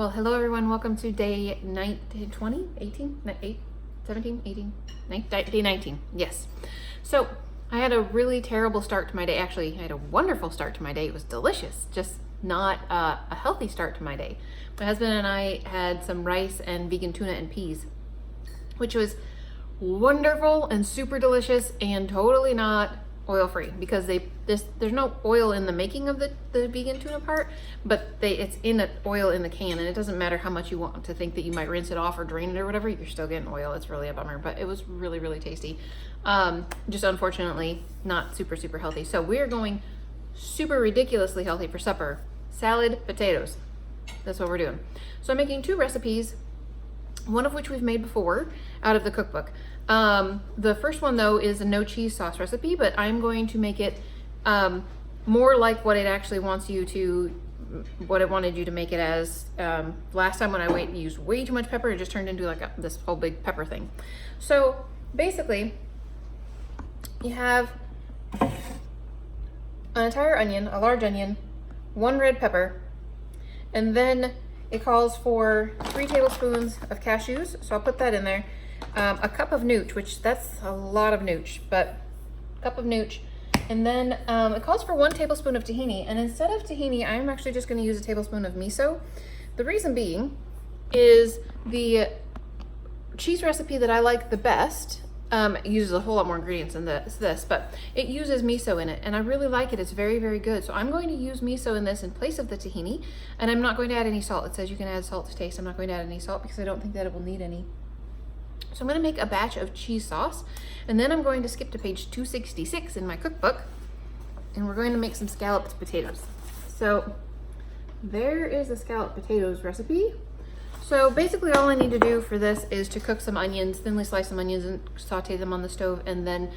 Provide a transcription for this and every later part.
Well, hello everyone. Welcome to day 19, 20, 18, 8, 17, 18, day 19. Yes. So I had a really terrible start to my day. Actually, I had a wonderful start to my day. It was delicious, just not a healthy start to my day. My husband and I had some rice and vegan tuna and peas, which was wonderful and super delicious and totally not oil-free because there's no oil in the making of the vegan tuna part, but it's in the oil in the can, and it doesn't matter how much you want to think that you might rinse it off or drain it or whatever, you're still getting oil. It's really a bummer, but it was really, really tasty. Just unfortunately not super, super healthy. So we're going super ridiculously healthy for supper. Salad, potatoes. That's what we're doing. So I'm making two recipes, one of which we've made before out of the cookbook. The first one though is a no cheese sauce recipe, but I'm going to make it more like what it actually wants you to, what it wanted you to make it as. Last time when I used way too much pepper, it just turned into like this whole big pepper thing. So basically you have an entire onion, a large onion, one red pepper, and then it calls for 3 tablespoons of cashews, so I'll put that in there. A cup of nooch, which that's a lot of nooch, but a cup of nooch. And then it calls for 1 tablespoon of tahini, and instead of tahini, I'm actually just going to use a tablespoon of miso. The reason being is the cheese recipe that I like the best uses a whole lot more ingredients than this, but it uses miso in it, and I really like it. It's very, very good. So I'm going to use miso in this in place of the tahini, and I'm not going to add any salt. It says you can add salt to taste. I'm not going to add any salt because I don't think that it will need any. So I'm going to make a batch of cheese sauce, and then I'm going to skip to page 266 in my cookbook, and we're going to make some scalloped potatoes. So there is the scalloped potatoes recipe. So basically all I need to do for this is to cook some onions, thinly slice some onions and saute them on the stove, and then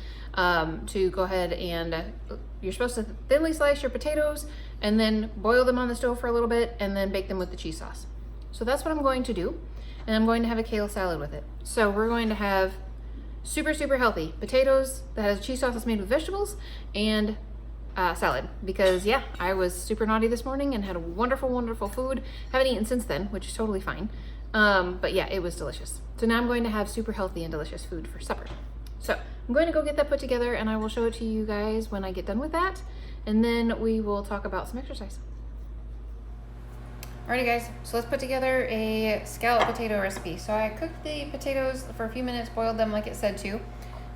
to go ahead and you're supposed to thinly slice your potatoes and then boil them on the stove for a little bit and then bake them with the cheese sauce. So that's what I'm going to do. And I'm going to have a kale salad with it. So we're going to have super, super healthy potatoes that has cheese sauce that's made with vegetables and salad. Because yeah, I was super naughty this morning and had a wonderful, wonderful food. Haven't eaten since then, which is totally fine. But yeah, it was delicious. So now I'm going to have super healthy and delicious food for supper. So I'm going to go get that put together, and I will show it to you guys when I get done with that. And then we will talk about some exercise. Alrighty guys, so let's put together a scalloped potato recipe. So I cooked the potatoes for a few minutes, boiled them like it said to. It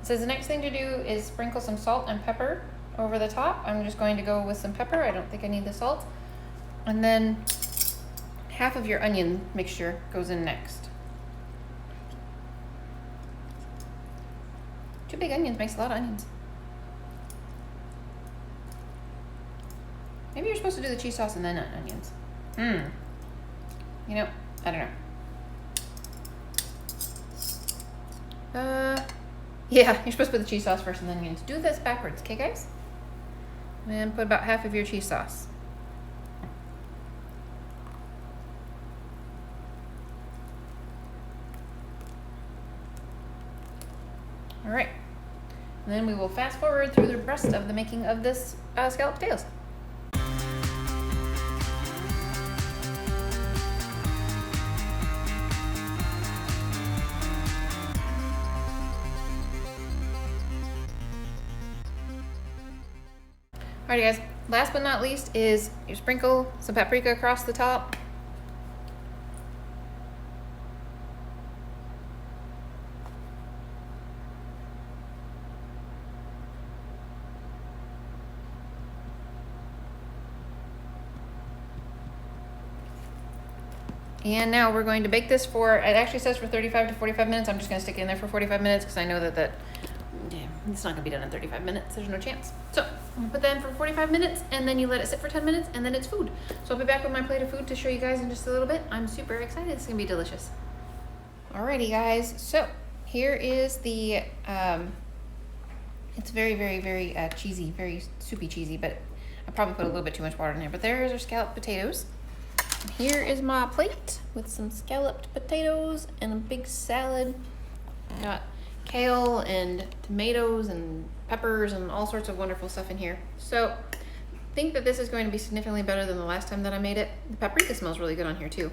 says the next thing to do is sprinkle some salt and pepper over the top. I'm just going to go with some pepper. I don't think I need the salt. And then half of your onion mixture goes in next. 2 big onions makes a lot of onions. Maybe you're supposed to do the cheese sauce and then onions. You know, I don't know. Yeah, you're supposed to put the cheese sauce first and then onions. Do this backwards, okay guys? And put about half of your cheese sauce. All right. And then we will fast forward through the rest of the making of this scalloped potatoes. Alrighty guys, last but not least is you sprinkle some paprika across the top. And now we're going to bake this for, it actually says for 35 to 45 minutes. I'm just going to stick it in there for 45 minutes because I know that it's not going to be done in 35 minutes. There's no chance. So I'm going to put that in for 45 minutes, and then you let it sit for 10 minutes, and then it's food. So I'll be back with my plate of food to show you guys in just a little bit. I'm super excited. It's going to be delicious. Alrighty guys, so here is the, it's very, very, very cheesy, very soupy cheesy, but I probably put a little bit too much water in there. But there's our scalloped potatoes. And here is my plate with some scalloped potatoes and a big salad. Got kale and tomatoes and peppers and all sorts of wonderful stuff in here. So I think that this is going to be significantly better than the last time that I made it. The paprika smells really good on here too.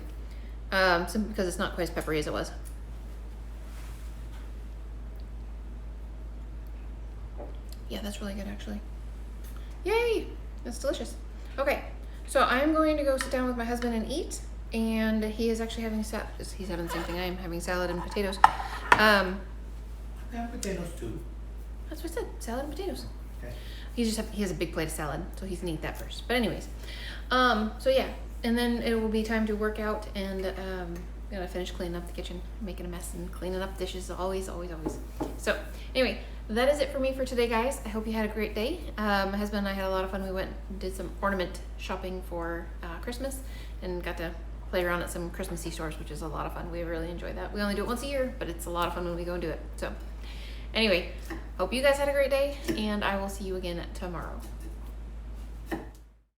simply because it's not quite as peppery as it was. Yeah, that's really good actually. Yay, that's delicious. Okay, so I'm going to go sit down with my husband and eat, and he is actually having he's having the same thing I am, having salad and potatoes. I have potatoes too. That's what I said, salad and potatoes. Okay. He has a big plate of salad, so he's gonna eat that first. But anyways, so yeah, and then it will be time to work out, and gotta finish cleaning up the kitchen, making a mess and cleaning up dishes, always. So anyway, that is it for me for today, guys. I hope you had a great day. My husband and I had a lot of fun. We went and did some ornament shopping for Christmas, and got to play around at some Christmassy stores, which is a lot of fun. We really enjoy that. We only do it once a year, but it's a lot of fun when we go and do it. So anyway, hope you guys had a great day, and I will see you again tomorrow.